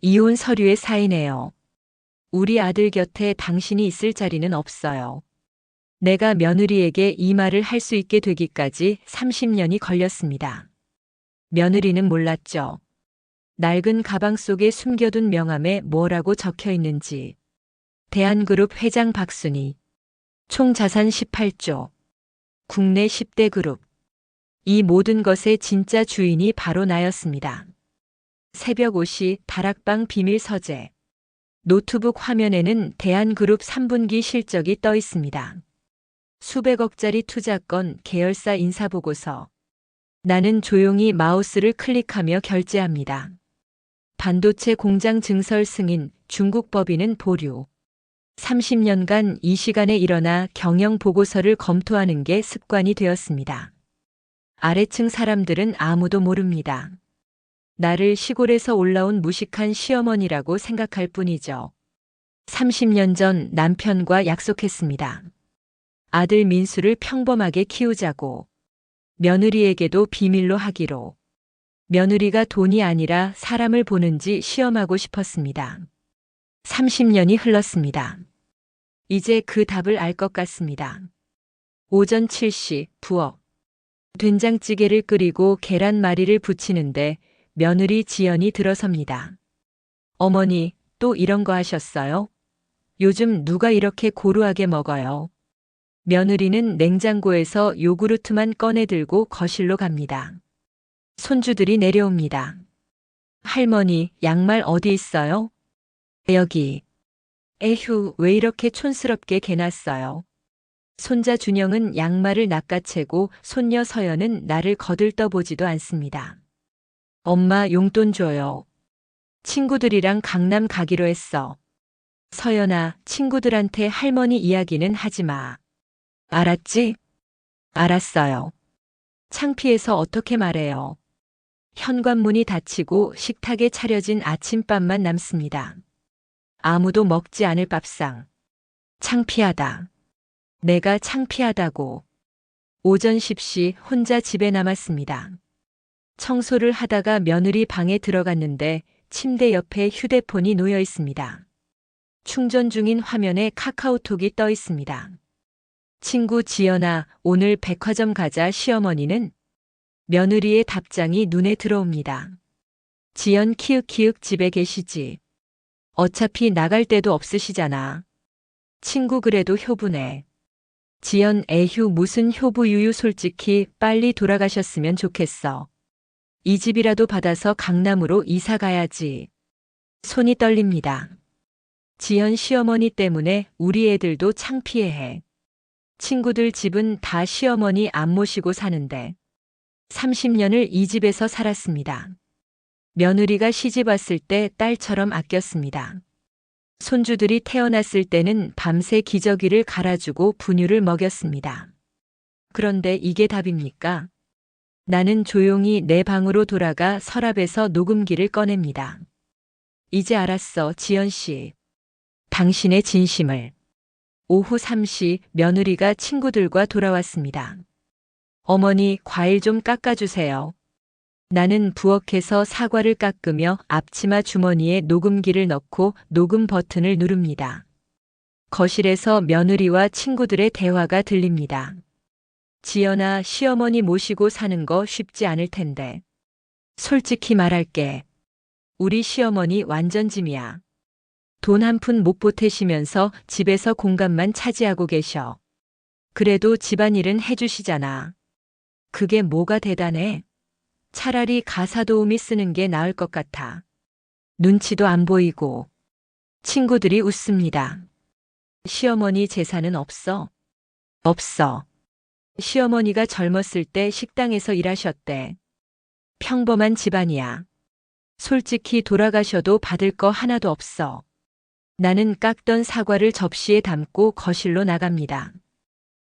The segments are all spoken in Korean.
이혼 서류에 사인해요. 우리 아들 곁에 당신이 있을 자리는 없어요. 내가 며느리에게 이 말을 할 수 있게 되기까지 30년이 걸렸습니다. 며느리는 몰랐죠. 낡은 가방 속에 숨겨둔 명함에 뭐라고 적혀 있는지. 대한그룹 회장 박순희. 총 자산 18조. 국내 10대 그룹. 이 모든 것의 진짜 주인이 바로 나였습니다. 새벽 5시 다락방 비밀 서재. 노트북 화면에는 대한그룹 3분기 실적이 떠 있습니다. 수백억짜리 투자건 계열사 인사보고서. 나는 조용히 마우스를 클릭하며 결제합니다. 반도체 공장 증설 승인, 중국 법인은 보류. 30년간 이 시간에 일어나 경영 보고서를 검토하는 게 습관이 되었습니다. 아래층 사람들은 아무도 모릅니다. 나를 시골에서 올라온 무식한 시어머니라고 생각할 뿐이죠. 30년 전 남편과 약속했습니다. 아들 민수를 평범하게 키우자고. 며느리에게도 비밀로 하기로. 며느리가 돈이 아니라 사람을 보는지 시험하고 싶었습니다. 30년이 흘렀습니다. 이제 그 답을 알 것 같습니다. 오전 7시 부엌. 된장찌개를 끓이고 계란말이를 부치는데 며느리 지연이 들어섭니다. 어머니, 또 이런 거 하셨어요? 요즘 누가 이렇게 고루하게 먹어요? 며느리는 냉장고에서 요구르트만 꺼내 들고 거실로 갑니다. 손주들이 내려옵니다. 할머니, 양말 어디 있어요? 여기. 에휴, 왜 이렇게 촌스럽게 개놨어요? 손자 준영은 양말을 낚아채고 손녀 서연은 나를 거들떠보지도 않습니다. 엄마 용돈 줘요. 친구들이랑 강남 가기로 했어. 서연아, 친구들한테 할머니 이야기는 하지 마. 알았지? 알았어요. 창피해서 어떻게 말해요. 현관문이 닫히고 식탁에 차려진 아침밥만 남습니다. 아무도 먹지 않을 밥상. 창피하다. 내가 창피하다고. 오전 10시 혼자 집에 남았습니다. 청소를 하다가 며느리 방에 들어갔는데 침대 옆에 휴대폰이 놓여 있습니다. 충전 중인 화면에 카카오톡이 떠 있습니다. 친구 지연아, 오늘 백화점 가자. 시어머니는? 며느리의 답장이 눈에 들어옵니다. 지연 키읔키읔 집에 계시지. 어차피 나갈 데도 없으시잖아. 친구 그래도 효부네. 지연 에휴 무슨 효부유유 솔직히 빨리 돌아가셨으면 좋겠어. 이 집이라도 받아서 강남으로 이사 가야지. 손이 떨립니다. 지연 시어머니 때문에 우리 애들도 창피해해. 친구들 집은 다 시어머니 안 모시고 사는데 30년을 이 집에서 살았습니다. 며느리가 시집 왔을 때 딸처럼 아꼈습니다. 손주들이 태어났을 때는 밤새 기저귀를 갈아주고 분유를 먹였습니다. 그런데 이게 답입니까? 나는 조용히 내 방으로 돌아가 서랍에서 녹음기를 꺼냅니다. 이제 알았어, 지연 씨. 당신의 진심을. 오후 3시 며느리가 친구들과 돌아왔습니다. 어머니, 과일 좀 깎아주세요. 나는 부엌에서 사과를 깎으며 앞치마 주머니에 녹음기를 넣고 녹음 버튼을 누릅니다. 거실에서 며느리와 친구들의 대화가 들립니다. 지연아, 시어머니 모시고 사는 거 쉽지 않을 텐데. 솔직히 말할게. 우리 시어머니 완전 짐이야. 돈 한 푼 못 보태시면서 집에서 공간만 차지하고 계셔. 그래도 집안일은 해주시잖아. 그게 뭐가 대단해? 차라리 가사 도우미 쓰는 게 나을 것 같아. 눈치도 안 보이고. 친구들이 웃습니다. 시어머니 재산은 없어? 없어. 시어머니가 젊었을 때 식당에서 일하셨대. 평범한 집안이야. 솔직히 돌아가셔도 받을 거 하나도 없어. 나는 깎던 사과를 접시에 담고 거실로 나갑니다.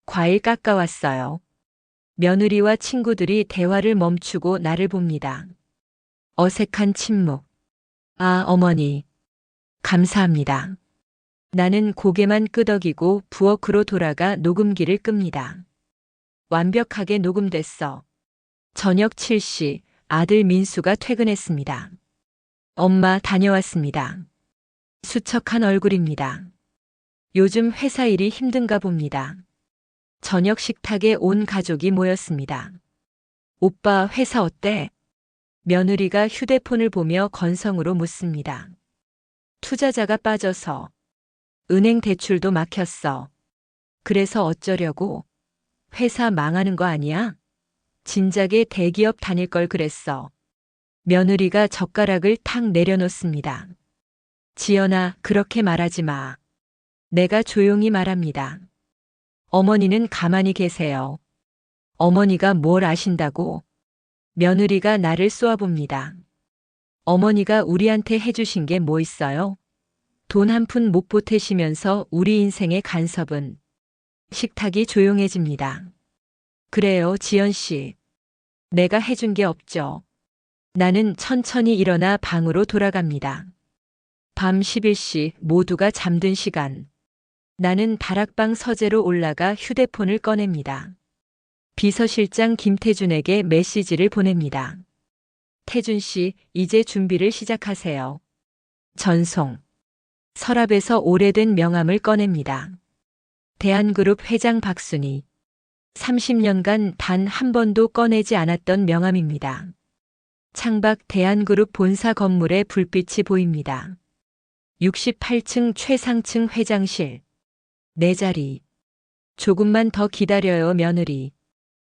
과일 깎아왔어요. 며느리와 친구들이 대화를 멈추고 나를 봅니다. 어색한 침묵. 아, 어머니. 감사합니다. 나는 고개만 끄덕이고 부엌으로 돌아가 녹음기를 끕니다. 완벽하게 녹음됐어. 저녁 7시 아들 민수가 퇴근했습니다. 엄마 다녀왔습니다. 수척한 얼굴입니다. 요즘 회사 일이 힘든가 봅니다. 저녁 식탁에 온 가족이 모였습니다. 오빠 회사 어때? 며느리가 휴대폰을 보며 건성으로 묻습니다. 투자자가 빠져서 은행 대출도 막혔어. 그래서 어쩌려고? 회사 망하는 거 아니야? 진작에 대기업 다닐 걸 그랬어. 며느리가 젓가락을 탁 내려놓습니다. 지연아, 그렇게 말하지 마. 내가 조용히 말합니다. 어머니는 가만히 계세요. 어머니가 뭘 아신다고? 며느리가 나를 쏘아봅니다. 어머니가 우리한테 해주신 게 뭐 있어요? 돈 한 푼 못 보태시면서 우리 인생의 간섭은. 식탁이 조용해집니다. 그래요, 지연 씨. 내가 해준 게 없죠. 나는 천천히 일어나 방으로 돌아갑니다. 밤 11시 모두가 잠든 시간. 나는 다락방 서재로 올라가 휴대폰을 꺼냅니다. 비서실장 김태준에게 메시지를 보냅니다. 태준 씨, 이제 준비를 시작하세요. 전송. 서랍에서 오래된 명함을 꺼냅니다. 대한그룹 회장 박순희. 30년간 단 한 번도 꺼내지 않았던 명함입니다. 창밖 대한그룹 본사 건물에 불빛이 보입니다. 68층 최상층 회장실. 내 자리. 조금만 더 기다려요, 며느리.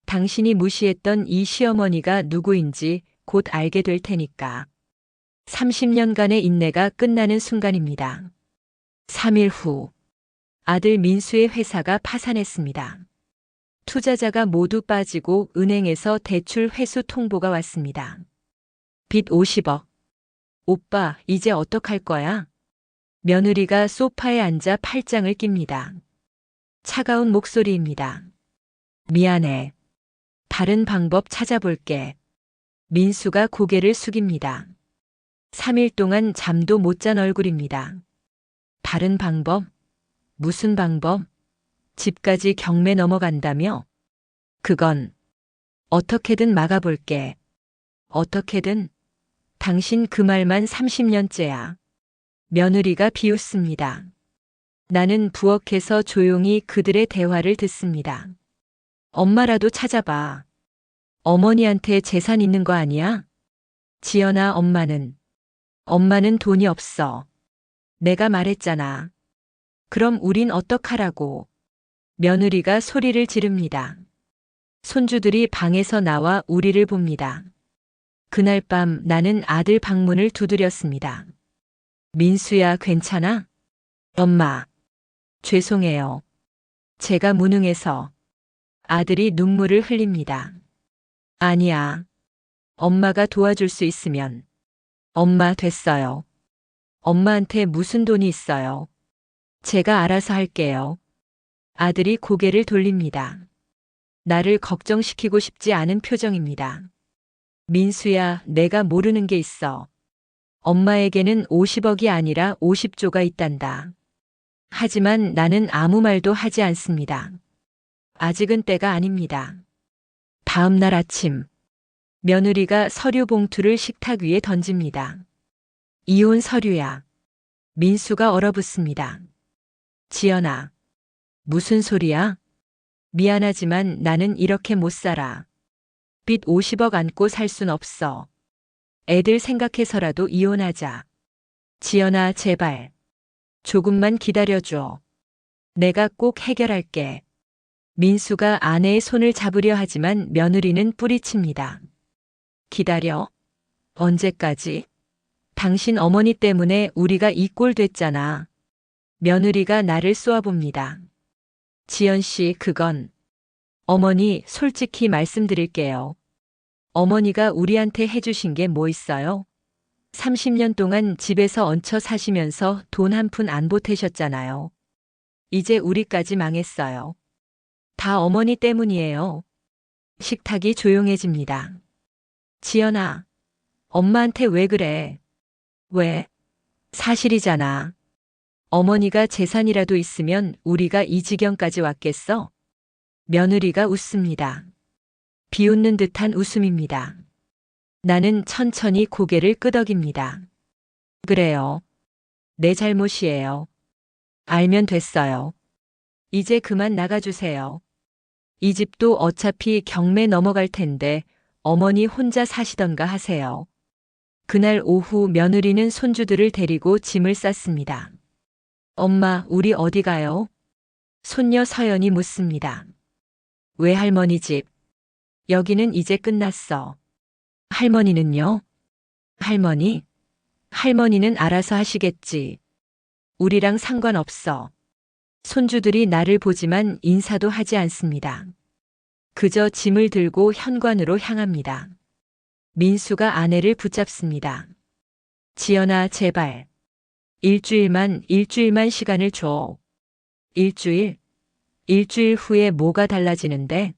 당신이 무시했던 이 시어머니가 누구인지 곧 알게 될 테니까. 30년간의 인내가 끝나는 순간입니다. 3일 후. 아들 민수의 회사가 파산했습니다. 투자자가 모두 빠지고 은행에서 대출 회수 통보가 왔습니다. 빚 50억. 오빠, 이제 어떡할 거야? 며느리가 소파에 앉아 팔짱을 낍니다. 차가운 목소리입니다. 미안해. 다른 방법 찾아볼게. 민수가 고개를 숙입니다. 3일 동안 잠도 못 잔 얼굴입니다. 다른 방법? 무슨 방법? 집까지 경매 넘어간다며? 그건 어떻게든 막아볼게. 어떻게든? 당신 그 말만 30년째야. 며느리가 비웃습니다. 나는 부엌에서 조용히 그들의 대화를 듣습니다. 엄마라도 찾아봐. 어머니한테 재산 있는 거 아니야? 지연아, 엄마는 돈이 없어. 내가 말했잖아. 그럼 우린 어떡하라고? 며느리가 소리를 지릅니다. 손주들이 방에서 나와 우리를 봅니다. 그날 밤 나는 아들 방문을 두드렸습니다. 민수야, 괜찮아? 엄마. 죄송해요. 제가 무능해서. 아들이 눈물을 흘립니다. 아니야. 엄마가 도와줄 수 있으면. 엄마, 됐어요. 엄마한테 무슨 돈이 있어요. 제가 알아서 할게요. 아들이 고개를 돌립니다. 나를 걱정시키고 싶지 않은 표정입니다. 민수야, 내가 모르는 게 있어. 엄마에게는 50억이 아니라 50조가 있단다. 하지만 나는 아무 말도 하지 않습니다. 아직은 때가 아닙니다. 다음 날 아침, 며느리가 서류 봉투를 식탁 위에 던집니다. 이혼 서류야. 민수가 얼어붙습니다. 지연아, 무슨 소리야? 미안하지만 나는 이렇게 못 살아. 빚 50억 안고 살 순 없어. 애들 생각해서라도 이혼하자. 지연아, 제발. 조금만 기다려줘. 내가 꼭 해결할게. 민수가 아내의 손을 잡으려 하지만 며느리는 뿌리칩니다. 기다려? 언제까지? 당신 어머니 때문에 우리가 이 꼴 됐잖아. 며느리가 나를 쏘아봅니다. 지연 씨, 그건. 어머니, 솔직히 말씀드릴게요. 어머니가 우리한테 해주신 게 뭐 있어요? 30년 동안 집에서 얹혀 사시면서 돈 한 푼 안 보태셨잖아요. 이제 우리까지 망했어요. 다 어머니 때문이에요. 식탁이 조용해집니다. 지연아, 엄마한테 왜 그래? 왜? 사실이잖아. 어머니가 재산이라도 있으면 우리가 이 지경까지 왔겠어? 며느리가 웃습니다. 비웃는 듯한 웃음입니다. 나는 천천히 고개를 끄덕입니다. 그래요. 내 잘못이에요. 알면 됐어요. 이제 그만 나가주세요. 이 집도 어차피 경매 넘어갈 텐데 어머니 혼자 사시던가 하세요. 그날 오후 며느리는 손주들을 데리고 짐을 쌌습니다. 엄마, 우리 어디 가요? 손녀 서연이 묻습니다. 외할머니 집. 여기는 이제 끝났어. 할머니는요? 할머니? 할머니는 알아서 하시겠지. 우리랑 상관없어. 손주들이 나를 보지만 인사도 하지 않습니다. 그저 짐을 들고 현관으로 향합니다. 민수가 아내를 붙잡습니다. 지연아, 제발. 일주일만 시간을 줘. 일주일 후에 뭐가 달라지는데?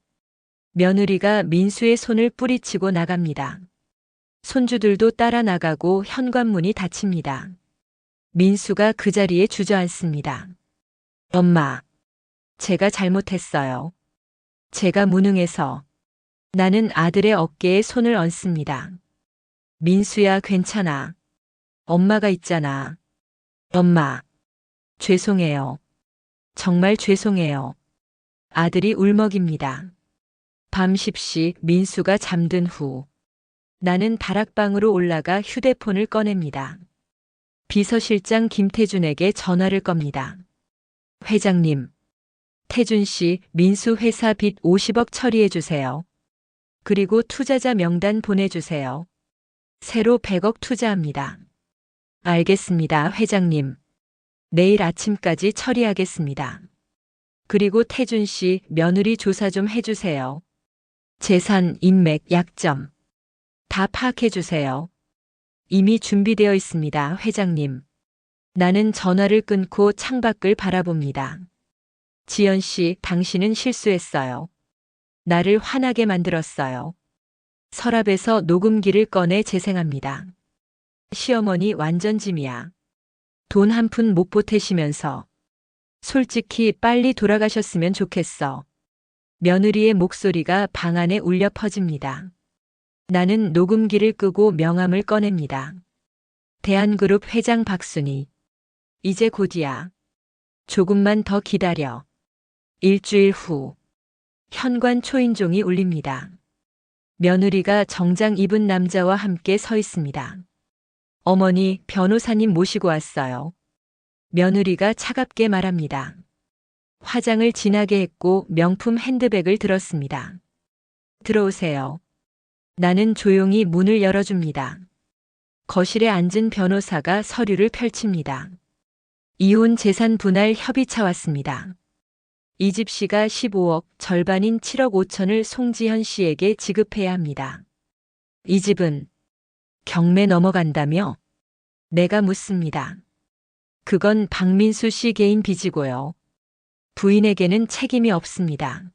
며느리가 민수의 손을 뿌리치고 나갑니다. 손주들도 따라 나가고 현관문이 닫힙니다. 민수가 그 자리에 주저앉습니다. 엄마, 제가 잘못했어요. 제가 무능해서. 나는 아들의 어깨에 손을 얹습니다. 민수야, 괜찮아. 엄마가 있잖아. 엄마, 죄송해요. 정말 죄송해요. 아들이 울먹입니다. 밤 10시 민수가 잠든 후 나는 다락방으로 올라가 휴대폰을 꺼냅니다. 비서실장 김태준에게 전화를 겁니다. 회장님, 태준 씨 민수 회사 빚 50억 처리해 주세요. 그리고 투자자 명단 보내주세요. 새로 100억 투자합니다. 알겠습니다, 회장님. 내일 아침까지 처리하겠습니다. 그리고 태준 씨 며느리 조사 좀 해주세요. 재산, 인맥, 약점. 다 파악해주세요. 이미 준비되어 있습니다, 회장님. 나는 전화를 끊고 창밖을 바라봅니다. 지연 씨, 당신은 실수했어요. 나를 화나게 만들었어요. 서랍에서 녹음기를 꺼내 재생합니다. 시어머니 완전 짐이야. 돈 한 푼 못 보태시면서. 솔직히 빨리 돌아가셨으면 좋겠어. 며느리의 목소리가 방 안에 울려 퍼집니다. 나는 녹음기를 끄고 명함을 꺼냅니다. 대한그룹 회장 박순희. 이제 곧이야. 조금만 더 기다려. 일주일 후. 현관 초인종이 울립니다. 며느리가 정장 입은 남자와 함께 서 있습니다. 어머니, 변호사님 모시고 왔어요. 며느리가 차갑게 말합니다. 화장을 진하게 했고 명품 핸드백을 들었습니다. 들어오세요. 나는 조용히 문을 열어줍니다. 거실에 앉은 변호사가 서류를 펼칩니다. 이혼 재산 분할 협의차 왔습니다. 이집 씨가 15억, 절반인 7억 5천을 송지현 씨에게 지급해야 합니다. 이 집은 경매 넘어간다며? 내가 묻습니다. 그건 박민수 씨 개인 빚이고요. 부인에게는 책임이 없습니다.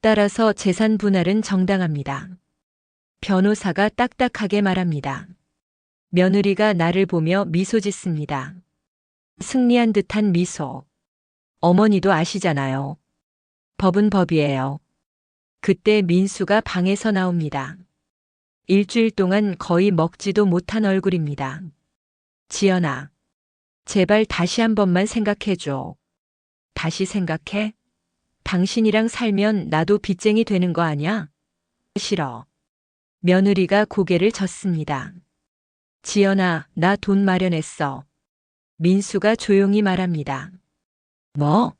따라서 재산 분할은 정당합니다. 변호사가 딱딱하게 말합니다. 며느리가 나를 보며 미소 짓습니다. 승리한 듯한 미소. 어머니도 아시잖아요. 법은 법이에요. 그때 민수가 방에서 나옵니다. 일주일 동안 거의 먹지도 못한 얼굴입니다. 지연아, 제발 다시 한 번만 생각해줘. 다시 생각해? 당신이랑 살면 나도 빚쟁이 되는 거 아냐? 싫어. 며느리가 고개를 젓습니다. 지연아, 나 돈 마련했어. 민수가 조용히 말합니다. 뭐?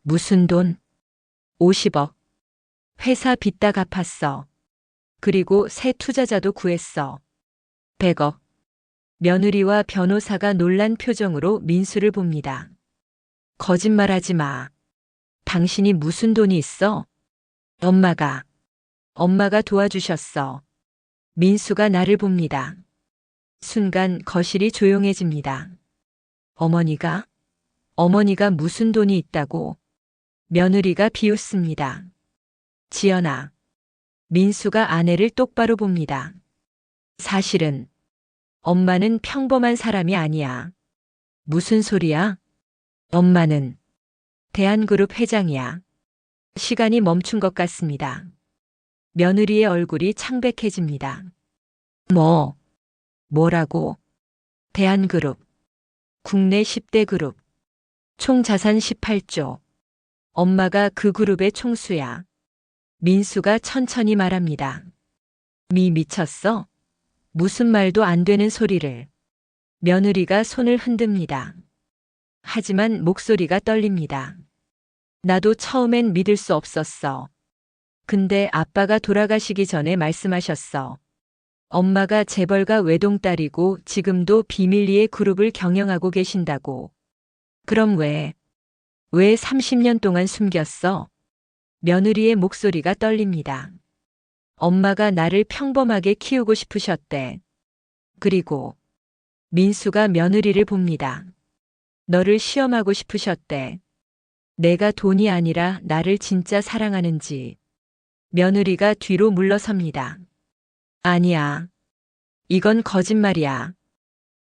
무슨 돈? 50억. 회사 빚 다 갚았어. 그리고 새 투자자도 구했어. 100억. 며느리와 변호사가 놀란 표정으로 민수를 봅니다. 거짓말하지 마. 당신이 무슨 돈이 있어? 엄마가 도와주셨어. 민수가 나를 봅니다. 순간 거실이 조용해집니다. 어머니가 무슨 돈이 있다고? 며느리가 비웃습니다. 지연아. 민수가 아내를 똑바로 봅니다. 사실은 엄마는 평범한 사람이 아니야. 무슨 소리야? 엄마는 대한그룹 회장이야. 시간이 멈춘 것 같습니다. 며느리의 얼굴이 창백해집니다. 뭐라고? 대한그룹, 국내 10대 그룹, 총 자산 18조. 엄마가 그 그룹의 총수야. 민수가 천천히 말합니다. 미쳤어? 무슨 말도 안 되는 소리를. 며느리가 손을 흔듭니다. 하지만 목소리가 떨립니다. 나도 처음엔 믿을 수 없었어. 근데 아빠가 돌아가시기 전에 말씀하셨어. 엄마가 재벌가 외동딸이고 지금도 비밀리에 그룹을 경영하고 계신다고. 그럼 왜 30년 동안 숨겼어? 며느리의 목소리가 떨립니다. 엄마가 나를 평범하게 키우고 싶으셨대. 그리고 민수가 며느리를 봅니다. 너를 시험하고 싶으셨대. 내가 돈이 아니라 나를 진짜 사랑하는지. 며느리가 뒤로 물러섭니다. 아니야. 이건 거짓말이야.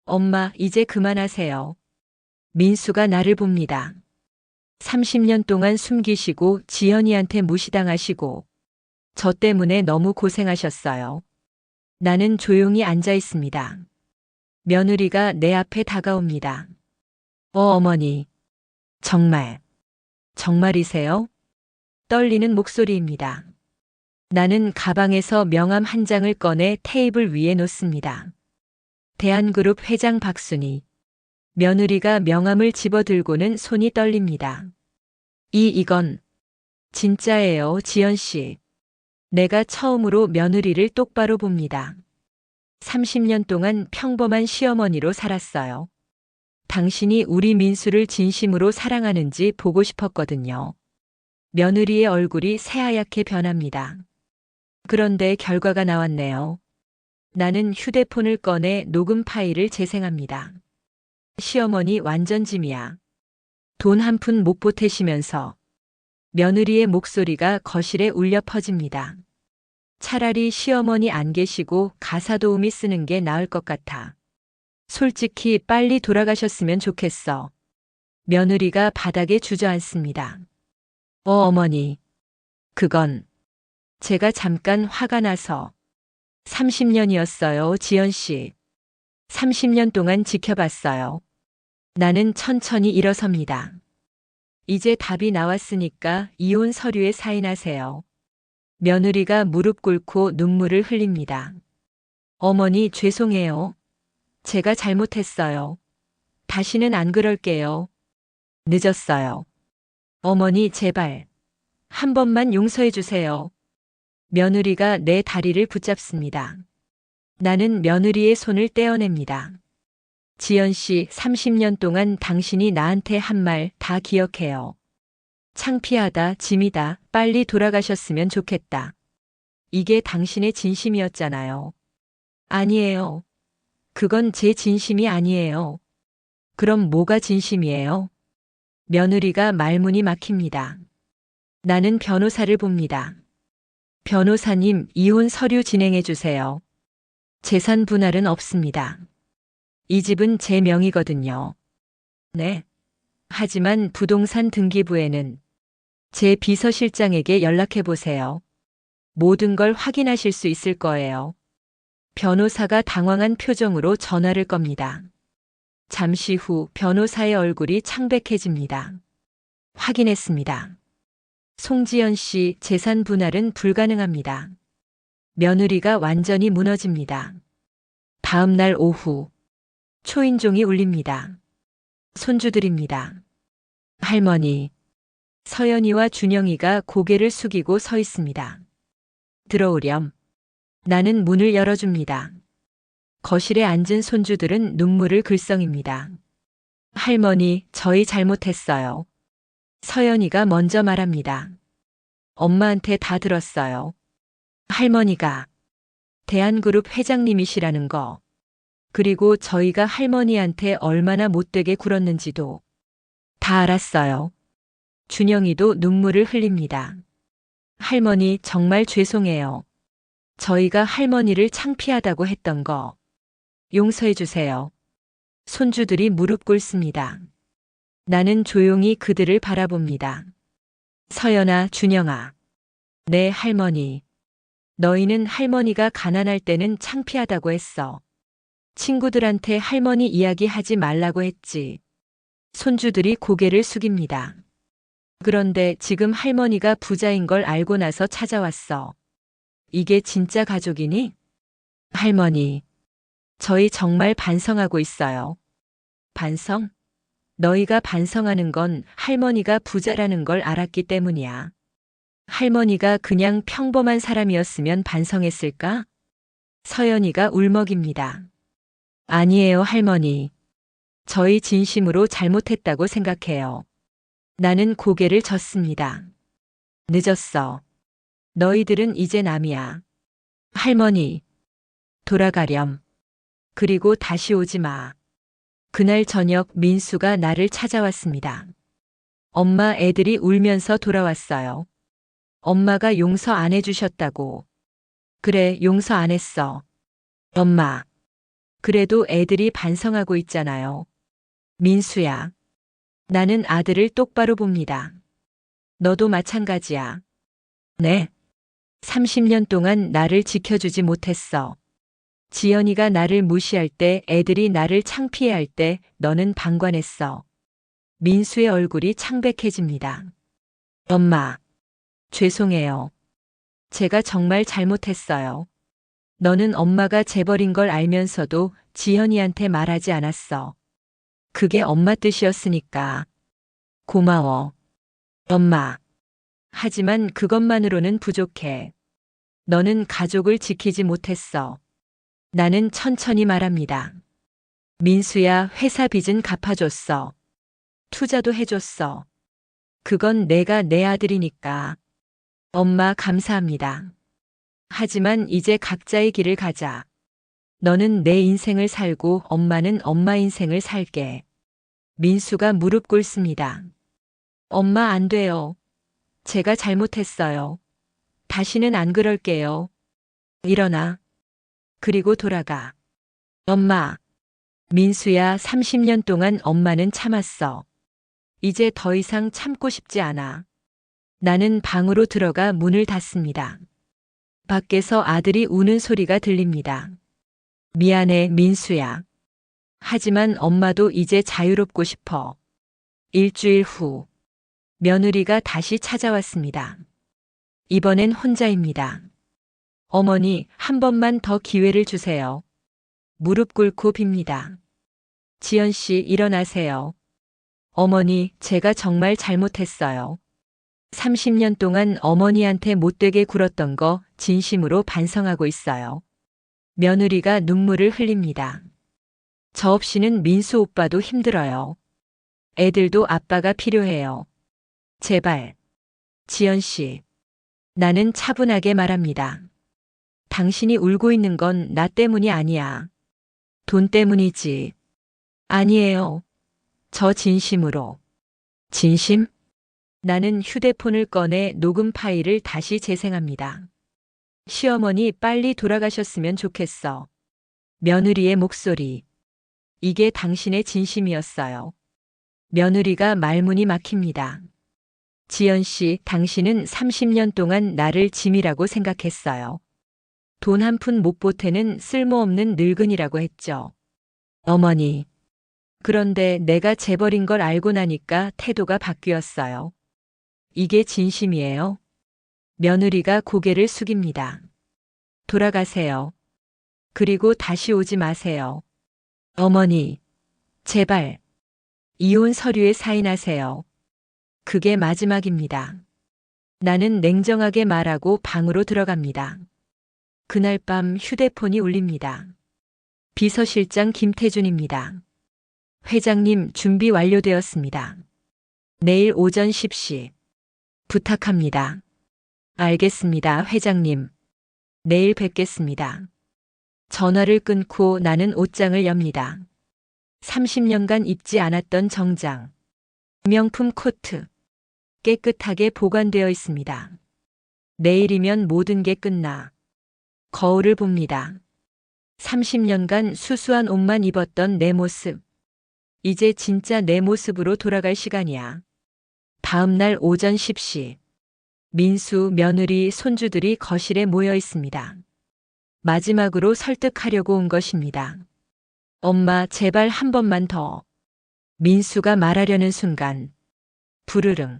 엄마, 이제 그만하세요. 민수가 나를 봅니다. 30년 동안 숨기시고 지연이한테 무시당하시고 저 때문에 너무 고생하셨어요. 나는 조용히 앉아 있습니다. 며느리가 내 앞에 다가옵니다. 어머니. 정말이세요? 떨리는 목소리입니다. 나는 가방에서 명함 한 장을 꺼내 테이블 위에 놓습니다. 대한그룹 회장 박순희. 며느리가 명함을 집어들고는 손이 떨립니다. 이건 진짜예요, 지연 씨. 내가 처음으로 며느리를 똑바로 봅니다. 30년 동안 평범한 시어머니로 살았어요. 당신이 우리 민수를 진심으로 사랑하는지 보고 싶었거든요. 며느리의 얼굴이 새하얗게 변합니다. 그런데 결과가 나왔네요. 나는 휴대폰을 꺼내 녹음 파일을 재생합니다. 시어머니 완전 짐이야. 돈 한 푼 못 보태시면서. 며느리의 목소리가 거실에 울려 퍼집니다. 차라리 시어머니 안 계시고 가사 도우미 쓰는 게 나을 것 같아. 솔직히 빨리 돌아가셨으면 좋겠어. 며느리가 바닥에 주저앉습니다. 어머니. 그건 제가 잠깐 화가 나서. 30년이었어요, 지연 씨. 30년 동안 지켜봤어요. 나는 천천히 일어섭니다. 이제 답이 나왔으니까 이혼 서류에 사인하세요. 며느리가 무릎 꿇고 눈물을 흘립니다. 어머니, 죄송해요. 제가 잘못했어요. 다시는 안 그럴게요. 늦었어요. 어머니, 제발. 한 번만 용서해 주세요. 며느리가 내 다리를 붙잡습니다. 나는 며느리의 손을 떼어냅니다. 지연 씨, 30년 동안 당신이 나한테 한 말 다 기억해요. 창피하다, 짐이다, 빨리 돌아가셨으면 좋겠다. 이게 당신의 진심이었잖아요. 아니에요. 그건 제 진심이 아니에요. 그럼 뭐가 진심이에요? 며느리가 말문이 막힙니다. 나는 변호사를 봅니다. 변호사님, 이혼 서류 진행해 주세요. 재산 분할은 없습니다. 이 집은 제 명의거든요. 네. 하지만 부동산 등기부에는 제 비서실장에게 연락해 보세요. 모든 걸 확인하실 수 있을 거예요. 변호사가 당황한 표정으로 전화를 겁니다. 잠시 후 변호사의 얼굴이 창백해집니다. 확인했습니다. 송지연 씨, 재산 분할은 불가능합니다. 며느리가 완전히 무너집니다. 다음 날 오후 초인종이 울립니다. 손주들입니다. 할머니. 서연이와 준영이가 고개를 숙이고 서 있습니다. 들어오렴. 나는 문을 열어줍니다. 거실에 앉은 손주들은 눈물을 글썽입니다. 할머니, 저희 잘못했어요. 서연이가 먼저 말합니다. 엄마한테 다 들었어요. 할머니가 대한그룹 회장님이시라는 거. 그리고 저희가 할머니한테 얼마나 못되게 굴었는지도 다 알았어요. 준영이도 눈물을 흘립니다. 할머니, 정말 죄송해요. 저희가 할머니를 창피하다고 했던 거 용서해 주세요. 손주들이 무릎 꿇습니다. 나는 조용히 그들을 바라봅니다. 서연아, 준영아. 내 할머니. 너희는 할머니가 가난할 때는 창피하다고 했어. 친구들한테 할머니 이야기 하지 말라고 했지. 손주들이 고개를 숙입니다. 그런데 지금 할머니가 부자인 걸 알고 나서 찾아왔어. 이게 진짜 가족이니? 할머니, 저희 정말 반성하고 있어요. 반성? 너희가 반성하는 건 할머니가 부자라는 걸 알았기 때문이야. 할머니가 그냥 평범한 사람이었으면 반성했을까? 서연이가 울먹입니다. 아니에요, 할머니. 저희 진심으로 잘못했다고 생각해요. 나는 고개를 젓습니다. 늦었어. 너희들은 이제 남이야. 할머니, 돌아가렴. 그리고 다시 오지 마. 그날 저녁 민수가 나를 찾아왔습니다. 엄마, 애들이 울면서 돌아왔어요. 엄마가 용서 안 해주셨다고. 그래, 용서 안 했어. 엄마. 그래도 애들이 반성하고 있잖아요. 민수야. 나는 아들을 똑바로 봅니다. 너도 마찬가지야. 네. 30년 동안 나를 지켜주지 못했어. 지연이가 나를 무시할 때, 애들이 나를 창피해할 때 너는 방관했어. 민수의 얼굴이 창백해집니다. 엄마. 죄송해요. 제가 정말 잘못했어요. 너는 엄마가 재벌인 걸 알면서도 지연이한테 말하지 않았어. 그게 엄마 뜻이었으니까. 고마워. 엄마. 하지만 그것만으로는 부족해. 너는 가족을 지키지 못했어. 나는 천천히 말합니다. 민수야, 회사 빚은 갚아줬어. 투자도 해줬어. 그건 내가 내 아들이니까. 엄마, 감사합니다. 하지만 이제 각자의 길을 가자. 너는 내 인생을 살고 엄마는 엄마 인생을 살게. 민수가 무릎 꿇습니다. 엄마, 안 돼요. 제가 잘못했어요. 다시는 안 그럴게요. 일어나. 그리고 돌아가. 엄마. 민수야, 30년 동안 엄마는 참았어. 이제 더 이상 참고 싶지 않아. 나는 방으로 들어가 문을 닫습니다. 밖에서 아들이 우는 소리가 들립니다. 미안해, 민수야. 하지만 엄마도 이제 자유롭고 싶어. 일주일 후, 며느리가 다시 찾아왔습니다. 이번엔 혼자입니다. 어머니, 한 번만 더 기회를 주세요. 무릎 꿇고 빕니다. 지연 씨, 일어나세요. 어머니, 제가 정말 잘못했어요. 30년 동안 어머니한테 못되게 굴었던 거 진심으로 반성하고 있어요. 며느리가 눈물을 흘립니다. 저 없이는 민수 오빠도 힘들어요. 애들도 아빠가 필요해요. 제발. 지연 씨. 나는 차분하게 말합니다. 당신이 울고 있는 건 나 때문이 아니야. 돈 때문이지. 아니에요. 저 진심으로. 진심? 나는 휴대폰을 꺼내 녹음 파일을 다시 재생합니다. 시어머니, 빨리 돌아가셨으면 좋겠어. 며느리의 목소리. 이게 당신의 진심이었어요. 며느리가 말문이 막힙니다. 지연 씨, 당신은 30년 동안 나를 짐이라고 생각했어요. 돈 한 푼 못 보태는 쓸모없는 늙은이라고 했죠. 어머니. 그런데 내가 재벌인 걸 알고 나니까 태도가 바뀌었어요. 이게 진심이에요? 며느리가 고개를 숙입니다. 돌아가세요. 그리고 다시 오지 마세요. 어머니, 제발. 이혼 서류에 사인하세요. 그게 마지막입니다. 나는 냉정하게 말하고 방으로 들어갑니다. 그날 밤 휴대폰이 울립니다. 비서실장 김태준입니다. 회장님, 준비 완료되었습니다. 내일 오전 10시. 부탁합니다. 알겠습니다, 회장님. 내일 뵙겠습니다. 전화를 끊고 나는 옷장을 엽니다. 30년간 입지 않았던 정장. 명품 코트. 깨끗하게 보관되어 있습니다. 내일이면 모든 게 끝나. 거울을 봅니다. 30년간 수수한 옷만 입었던 내 모습. 이제 진짜 내 모습으로 돌아갈 시간이야. 다음 날 오전 10시. 민수, 며느리, 손주들이 거실에 모여 있습니다. 마지막으로 설득하려고 온 것입니다. 엄마, 제발 한 번만 더. 민수가 말하려는 순간 부르릉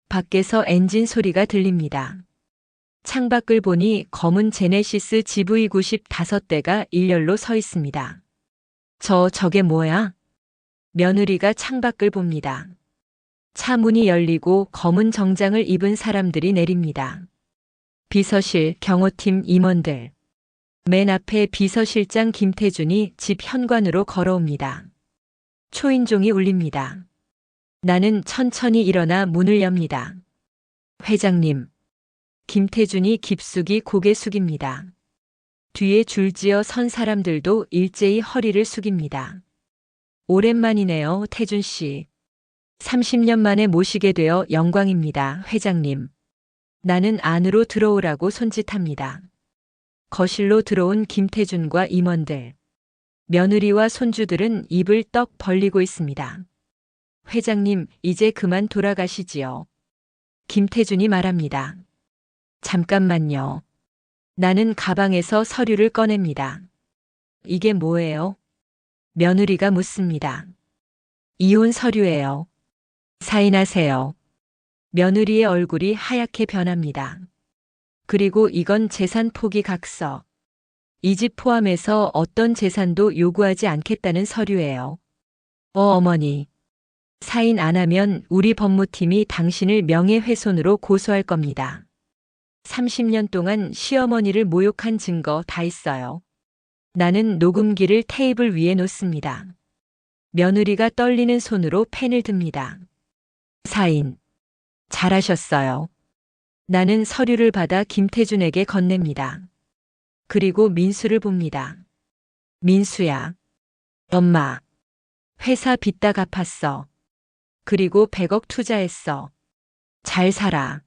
밖에서 엔진 소리가 들립니다. 창밖을 보니 검은 제네시스 GV95대가 일렬로 서 있습니다. 저게 뭐야? 며느리가 창밖을 봅니다. 차 문이 열리고 검은 정장을 입은 사람들이 내립니다. 비서실, 경호팀 임원들. 맨 앞에 비서실장 김태준이 집 현관으로 걸어옵니다. 초인종이 울립니다. 나는 천천히 일어나 문을 엽니다. 회장님. 김태준이 깊숙이 고개 숙입니다. 뒤에 줄지어 선 사람들도 일제히 허리를 숙입니다. 오랜만이네요, 태준 씨. 30년 만에 모시게 되어 영광입니다, 회장님. 나는 안으로 들어오라고 손짓합니다. 거실로 들어온 김태준과 임원들. 며느리와 손주들은 입을 떡 벌리고 있습니다. 회장님, 이제 그만 돌아가시지요. 김태준이 말합니다. 잠깐만요. 나는 가방에서 서류를 꺼냅니다. 이게 뭐예요? 며느리가 묻습니다. 이혼 서류예요. 사인하세요. 며느리의 얼굴이 하얗게 변합니다. 그리고 이건 재산 포기 각서. 이 집 포함해서 어떤 재산도 요구하지 않겠다는 서류예요. 어머니. 사인 안 하면 우리 법무팀이 당신을 명예훼손으로 고소할 겁니다. 30년 동안 시어머니를 모욕한 증거 다 있어요. 나는 녹음기를 테이블 위에 놓습니다. 며느리가 떨리는 손으로 펜을 듭니다. 사인. 잘하셨어요. 나는 서류를 받아 김태준에게 건넵니다. 그리고 민수를 봅니다. 민수야. 엄마. 회사 빚 다 갚았어. 그리고 100억 투자했어. 잘 살아.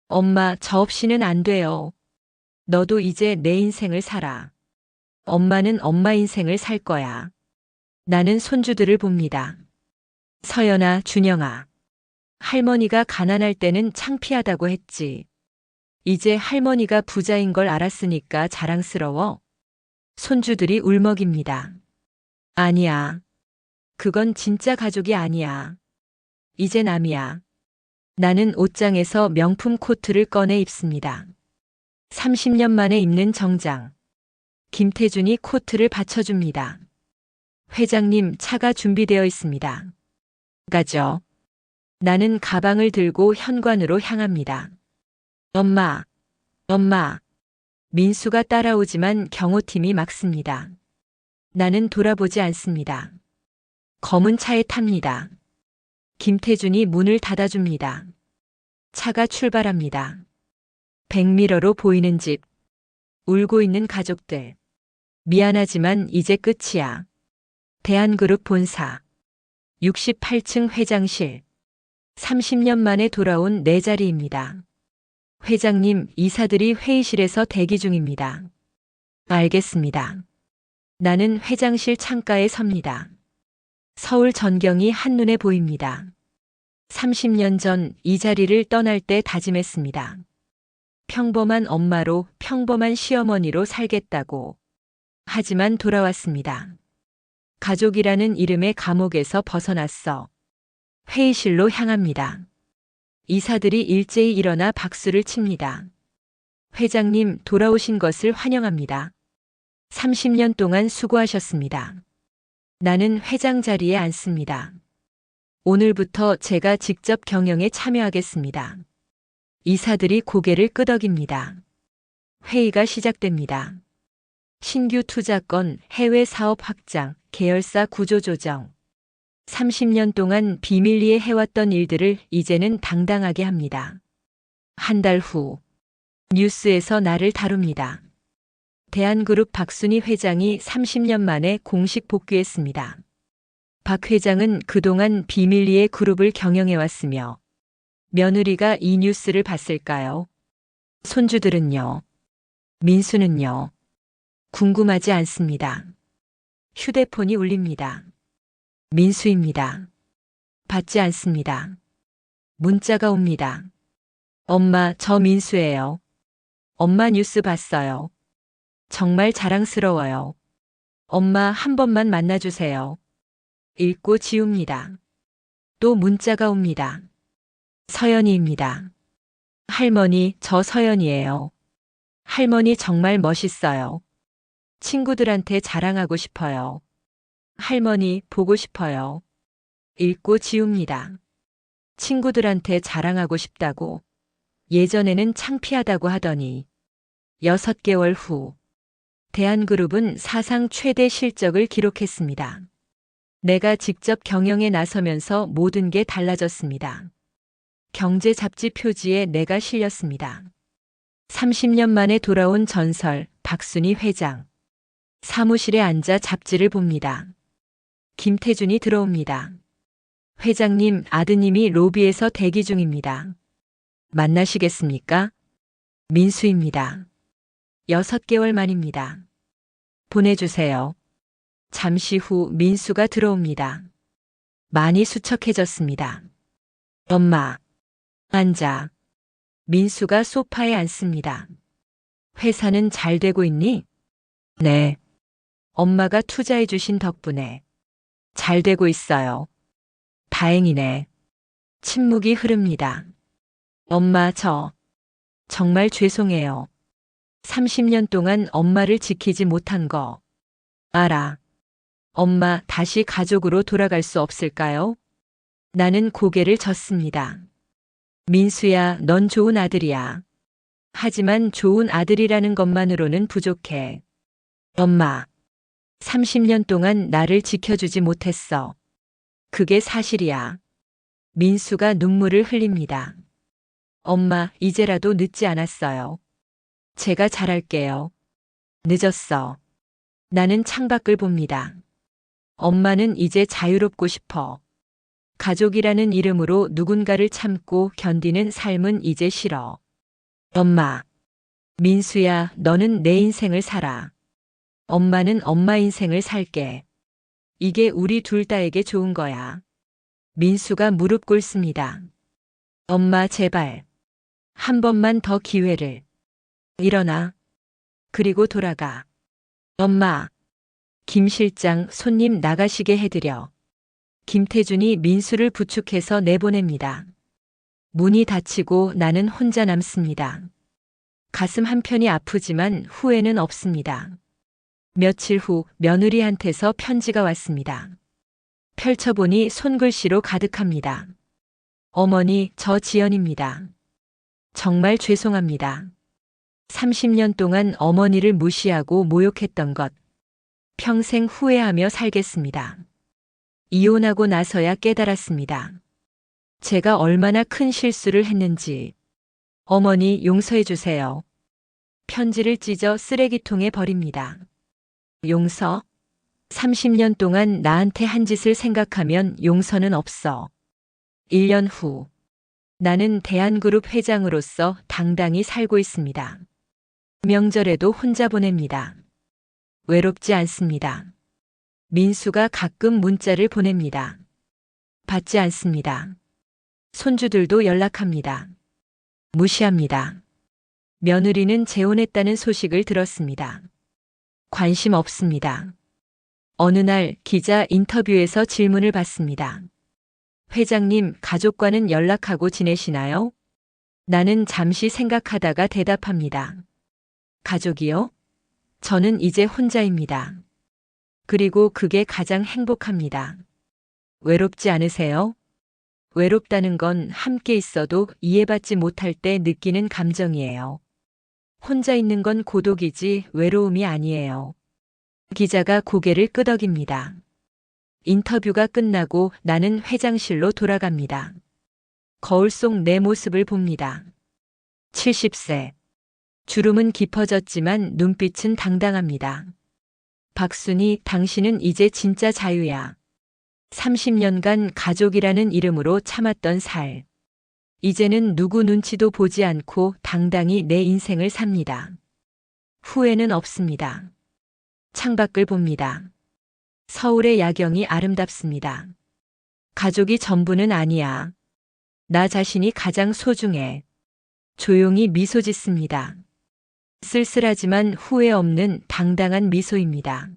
엄마, 저 없이는 안 돼요. 너도 이제 내 인생을 살아. 엄마는 엄마 인생을 살 거야. 나는 손주들을 봅니다. 서연아, 준영아. 할머니가 가난할 때는 창피하다고 했지. 이제 할머니가 부자인 걸 알았으니까 자랑스러워. 손주들이 울먹입니다. 아니야. 그건 진짜 가족이 아니야. 이제 남이야. 나는 옷장에서 명품 코트를 꺼내 입습니다. 30년 만에 입는 정장. 김태준이 코트를 받쳐줍니다. 회장님, 차가 준비되어 있습니다. 가죠. 나는 가방을 들고 현관으로 향합니다. 엄마, 엄마. 민수가 따라오지만 경호팀이 막습니다. 나는 돌아보지 않습니다. 검은 차에 탑니다. 김태준이 문을 닫아줍니다. 차가 출발합니다. 백미러로 보이는 집. 울고 있는 가족들. 미안하지만 이제 끝이야. 대한그룹 본사. 68층 회장실. 30년 만에 돌아온 내 자리입니다. 회장님, 이사들이 회의실에서 대기 중입니다. 알겠습니다. 나는 회장실 창가에 섭니다. 서울 전경이 한눈에 보입니다. 30년 전 이 자리를 떠날 때 다짐했습니다. 평범한 엄마로 평범한 시어머니로 살겠다고. 하지만 돌아왔습니다. 가족이라는 이름의 감옥에서 벗어났어. 회의실로 향합니다. 이사들이 일제히 일어나 박수를 칩니다. 회장님, 돌아오신 것을 환영합니다. 30년 동안 수고하셨습니다. 나는 회장 자리에 앉습니다. 오늘부터 제가 직접 경영에 참여하겠습니다. 이사들이 고개를 끄덕입니다. 회의가 시작됩니다. 신규 투자권, 해외 사업 확장, 계열사 구조 조정. 30년 동안 비밀리에 해왔던 일들을 이제는 당당하게 합니다. 한 달 후, 뉴스에서 나를 다룹니다. 대한그룹 박순희 회장이 30년 만에 공식 복귀했습니다. 박 회장은 그동안 비밀리에 그룹을 경영해왔으며 며느리가 이 뉴스를 봤을까요? 손주들은요? 민수는요? 궁금하지 않습니다. 휴대폰이 울립니다. 민수입니다. 받지 않습니다. 문자가 옵니다. 엄마, 저 민수예요. 엄마 뉴스 봤어요. 정말 자랑스러워요. 엄마 한 번만 만나주세요. 읽고 지웁니다. 또 문자가 옵니다. 서연이입니다. 할머니, 저 서연이에요. 할머니 정말 멋있어요. 친구들한테 자랑하고 싶어요. 할머니 보고 싶어요. 읽고 지웁니다. 친구들한테 자랑하고 싶다고. 예전에는 창피하다고 하더니 6개월 후 대한그룹은 사상 최대 실적을 기록했습니다. 내가 직접 경영에 나서면서 모든 게 달라졌습니다. 경제 잡지 표지에 내가 실렸습니다. 30년 만에 돌아온 전설 박순희 회장. 사무실에 앉아 잡지를 봅니다. 김태준이 들어옵니다. 회장님, 아드님이 로비에서 대기 중입니다. 만나시겠습니까? 민수입니다. 6개월 만입니다. 보내주세요. 잠시 후 민수가 들어옵니다. 많이 수척해졌습니다. 엄마, 앉아. 민수가 소파에 앉습니다. 회사는 잘 되고 있니? 네. 엄마가 투자해 주신 덕분에 잘 되고 있어요. 다행이네. 침묵이 흐릅니다. 엄마, 정말 죄송해요. 30년 동안 엄마를 지키지 못한 거 알아. 엄마, 다시 가족으로 돌아갈 수 없을까요? 나는 고개를 젓습니다. 민수야, 넌 좋은 아들이야. 하지만 좋은 아들이라는 것만으로는 부족해. 엄마, 30년 동안 나를 지켜주지 못했어. 그게 사실이야. 민수가 눈물을 흘립니다. 엄마, 이제라도 늦지 않았어요. 제가 잘할게요. 늦었어. 나는 창밖을 봅니다. 엄마는 이제 자유롭고 싶어. 가족이라는 이름으로 누군가를 참고 견디는 삶은 이제 싫어. 엄마, 민수야, 너는 내 인생을 살아. 엄마는 엄마 인생을 살게. 이게 우리 둘 다에게 좋은 거야. 민수가 무릎 꿇습니다. 엄마, 제발. 한 번만 더 기회를. 일어나. 그리고 돌아가. 엄마. 김 실장, 손님 나가시게 해드려. 김태준이 민수를 부축해서 내보냅니다. 문이 닫히고 나는 혼자 남습니다. 가슴 한편이 아프지만 후회는 없습니다. 며칠 후 며느리한테서 편지가 왔습니다. 펼쳐보니 손글씨로 가득합니다. 어머니, 저 지연입니다. 정말 죄송합니다. 30년 동안 어머니를 무시하고 모욕했던 것 평생 후회하며 살겠습니다. 이혼하고 나서야 깨달았습니다. 제가 얼마나 큰 실수를 했는지. 어머니, 용서해 주세요. 편지를 찢어 쓰레기통에 버립니다. 용서? 30년 동안 나한테 한 짓을 생각하면 용서는 없어. 1년 후, 나는 대한그룹 회장으로서 당당히 살고 있습니다. 명절에도 혼자 보냅니다. 외롭지 않습니다. 민수가 가끔 문자를 보냅니다. 받지 않습니다. 손주들도 연락합니다. 무시합니다. 며느리는 재혼했다는 소식을 들었습니다. 관심 없습니다. 어느 날 기자 인터뷰에서 질문을 받습니다. 회장님, 가족과는 연락하고 지내시나요? 나는 잠시 생각하다가 대답합니다. 가족이요? 저는 이제 혼자입니다. 그리고 그게 가장 행복합니다. 외롭지 않으세요? 외롭다는 건 함께 있어도 이해받지 못할 때 느끼는 감정이에요. 혼자 있는 건 고독이지 외로움이 아니에요. 기자가 고개를 끄덕입니다. 인터뷰가 끝나고 나는 회장실로 돌아갑니다. 거울 속 내 모습을 봅니다. 70세. 주름은 깊어졌지만 눈빛은 당당합니다. 박순희, 당신은 이제 진짜 자유야. 30년간 가족이라는 이름으로 참았던 살. 이제는 누구 눈치도 보지 않고 당당히 내 인생을 삽니다. 후회는 없습니다. 창밖을 봅니다. 서울의 야경이 아름답습니다. 가족이 전부는 아니야. 나 자신이 가장 소중해. 조용히 미소 짓습니다. 쓸쓸하지만 후회 없는 당당한 미소입니다.